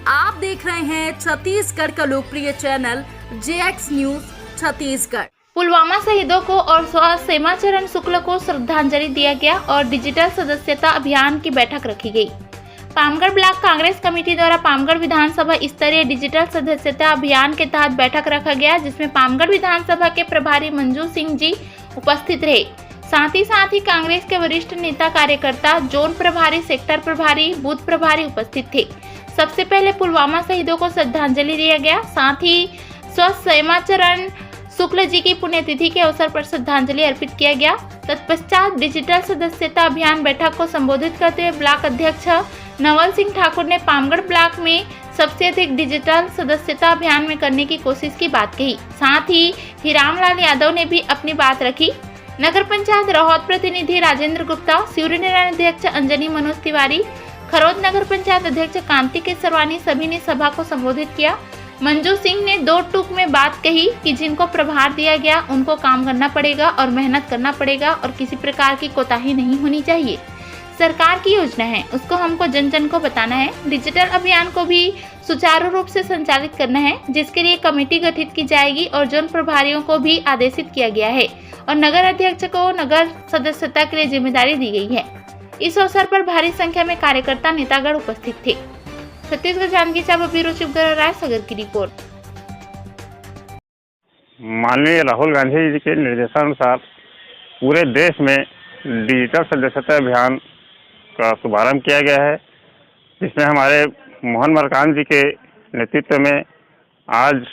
आप देख रहे हैं छत्तीसगढ़ का लोकप्रिय channel JX news Chhattisgarh. Pulwama शहीदों को और श्यामाचरण शुक्ल को श्रद्धांजलि दिया गया और डिजिटल सदस्यता अभियान की बैठक रखी गई। पामगढ़ ब्लॉक कांग्रेस कमेटी द्वारा पामगढ़ विधानसभा स्तरीय डिजिटल सदस्यता अभियान के तहत बैठक रखा गया, जिसमें पामगढ़ विधानसभा के प्रभारी मंजू सिंह जी उपस्थित रहे। साथ ही कांग्रेस के वरिष्ठ नेता कार्यकर्ता, जोन प्रभारी, सेक्टर प्रभारी, बूथ प्रभारी उपस्थित थे। सबसे पहले पुलवामा शहीदों को श्रद्धांजलि दिया गया। साथ ही श्यामाचरण शुक्ल जी की पुण्यतिथि के अवसर पर श्रद्धांजलि अर्पित किया गया। तत्पश्चात डिजिटल सदस्यता अभियान बैठक को संबोधित करते हुए ब्लॉक अध्यक्ष नवल सिंह ठाकुर ने पामगढ़ ब्लॉक में सबसे अधिक डिजिटल सदस्यता अभियान में करने की कोशिश की बात कही। साथ ही हीरामलाल यादव ने भी अपनी बात रखी। नगर पंचायत रहोत प्रतिनिधि राजेंद्र गुप्ता, सूर्यनारायण अध्यक्ष अंजनी मनोज तिवारी, खरोद नगर पंचायत अध्यक्ष कांति के सरवानी सभी ने सभा को संबोधित किया। मंजू सिंह ने दो टूक में बात कही कि जिनको प्रभार दिया गया उनको काम करना पड़ेगा और मेहनत करना पड़ेगा और किसी प्रकार की कोताही नहीं होनी चाहिए। सरकार की योजना है, उसको हमको जन जन को बताना है। डिजिटल अभियान को भी सुचारू रूप से संचालित करना है, जिसके लिए कमेटी गठित की जाएगी और जन प्रभारियों को भी आदेशित किया गया है और नगर अध्यक्ष को नगर सदस्यता के लिए जिम्मेदारी दी गई है। इस अवसर पर भारी संख्या में कार्यकर्ता नेतागण उपस्थित थे। छत्तीसगढ़ जानकी साहब ब्यूरो चीफ राय सगर की रिपोर्ट। माननीय राहुल गांधी जी के निर्देशानुसार पूरे देश में डिजिटल सदस्यता अभियान का शुभारंभ किया गया है, जिसमें हमारे मोहन मरकान जी के नेतृत्व में आज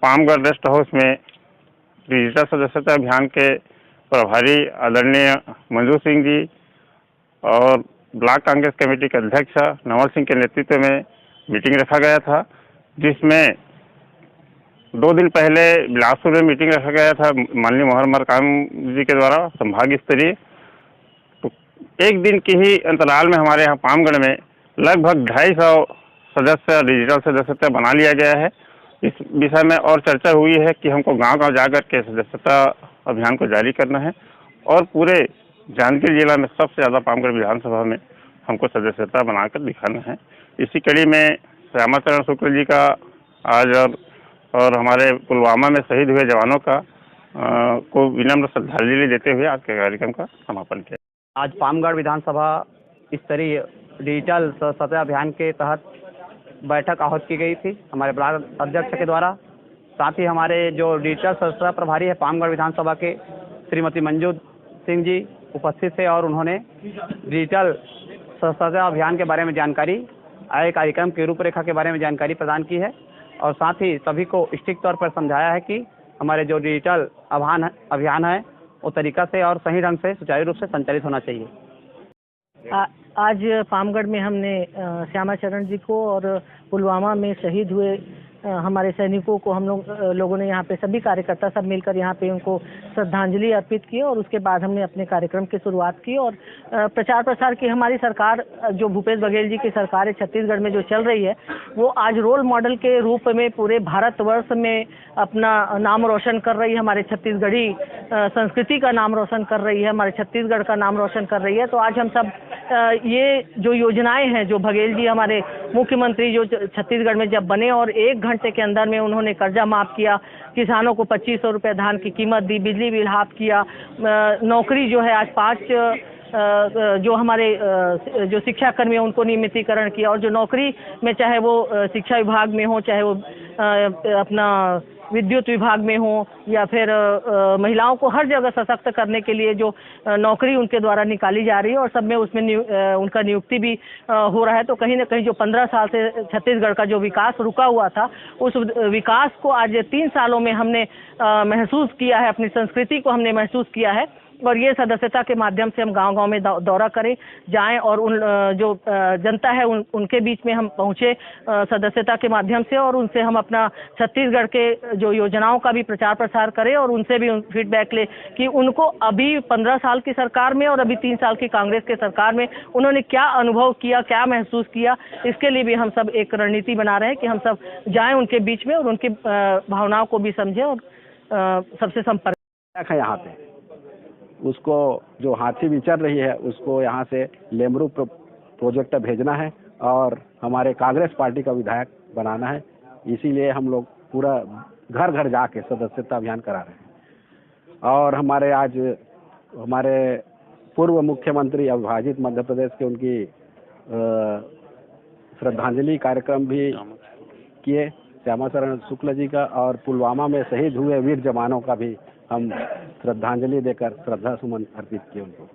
पामगढ़ रेस्ट हाउस में डिजिटल सदस्यता अभियान के प्रभारी आदरणीय मंजू सिंह जी और ब्लॉक कांग्रेस कमेटी के अध्यक्ष नवल सिंह के नेतृत्व में मीटिंग रखा गया था, जिसमें 2 दिन पहले बिलासपुर में मीटिंग रखा गया था माननीय मोहन मरकाम जी के द्वारा संभाग स्तरीय। तो एक दिन की ही अंतराल में हमारे यहाँ पामगढ़ में लगभग 250 सदस्य डिजिटल सदस्यता बना लिया गया है। इस विषय में और चर्चा हुई है कि हमको गांव-गांव जाकर के सदस्यता अभियान को जारी करना है और पूरे जांजगीर जिला में सबसे ज़्यादा पामगढ़ विधानसभा में हमको सदस्यता बनाकर दिखाना है। इसी कड़ी में श्यामाचरण शुक्ल जी का आज और हमारे पुलवामा में शहीद हुए जवानों का को विनम्र श्रद्धांजलि देते हुए आज के कार्यक्रम का समापन किया। आज पामगढ़ विधानसभा स्तरीय डिजिटल सदस्यता अभियान के तहत बैठक आहूत की गई थी हमारे ब्लॉक अध्यक्ष के द्वारा। साथ ही हमारे जो डिजिटल सदस्यता प्रभारी है पामगढ़ विधानसभा के श्रीमती मंजू सिंह जी उपस्थित थे और उन्होंने डिजिटल सदस्यता अभियान के बारे में जानकारी, आए कार्यक्रम की रूपरेखा के बारे में जानकारी प्रदान की है और साथ ही सभी को स्ट्रिक्ट तौर पर समझाया है कि हमारे जो डिजिटल अभियान है वो तरीका से और सही ढंग से सुचारू रूप से संचालित होना चाहिए। आज पामगढ़ में हमने श्यामाचरण जी को और पुलवामा में शहीद हुए हमारे सैनिकों को हम लोगों ने यहाँ पे सभी कार्यकर्ता सब मिलकर यहाँ पे उनको श्रद्धांजलि अर्पित की और उसके बाद हमने अपने कार्यक्रम की शुरुआत की और प्रचार प्रसार की। हमारी सरकार जो भूपेश बघेल जी की सरकार है छत्तीसगढ़ में जो चल रही है, वो आज रोल मॉडल के रूप में पूरे भारतवर्ष में अपना नाम रोशन कर रही है। हमारे छत्तीसगढ़ी संस्कृति का नाम रोशन कर रही है, हमारे छत्तीसगढ़ का नाम रोशन कर रही है। तो आज हम सब ये जो योजनाएं हैं, जो बघेल जी हमारे मुख्यमंत्री जो छत्तीसगढ़ में जब बने और 1 घंटे के अंदर में उन्होंने कर्जा माफ किया, किसानों को 2500 रुपये धान की कीमत दी, बिजली बिल हाफ किया, नौकरी जो है आज 5 जो हमारे जो शिक्षा कर्मी हैं उनको नियमितीकरण किया और जो नौकरी में चाहे वो शिक्षा विभाग में हो, चाहे वो अपना विद्युत विभाग में हो या फिर महिलाओं को हर जगह सशक्त करने के लिए जो नौकरी उनके द्वारा निकाली जा रही है और सब में उसमें उनका नियुक्ति भी हो रहा है। तो कहीं ना कहीं जो 15 साल से छत्तीसगढ़ का जो विकास रुका हुआ था, उस विकास को आज 3 सालों में हमने महसूस किया है, अपनी संस्कृति को हमने महसूस किया है। और ये सदस्यता के माध्यम से हम गांव-गांव में दौरा करें, जाएं और उन जो जनता है उनके बीच में हम पहुंचे सदस्यता के माध्यम से और उनसे हम अपना छत्तीसगढ़ के जो योजनाओं का भी प्रचार प्रसार करें और उनसे भी फीडबैक ले कि उनको अभी 15 साल की सरकार में और अभी 3 साल की कांग्रेस के सरकार में उन्होंने क्या अनुभव किया, क्या महसूस किया। इसके लिए भी हम सब एक रणनीति बना रहे हैं कि हम सब जाएँ उनके बीच में और उनकी भावनाओं को भी समझें और सबसे संपर्क है। यहाँ पे उसको जो हाथी विचर रही है उसको यहाँ से लेमरू प्रोजेक्ट भेजना है और हमारे कांग्रेस पार्टी का विधायक बनाना है। इसीलिए हम लोग पूरा घर घर जाके सदस्यता अभियान करा रहे हैं। और हमारे पूर्व मुख्यमंत्री अविभाजित मध्य प्रदेश के उनकी श्रद्धांजलि कार्यक्रम भी किए, श्यामा चरण शुक्ल जी का, और पुलवामा में शहीद हुए वीर जवानों का भी हम श्रद्धांजलि देकर श्रद्धा सुमन अर्पित किए उनको।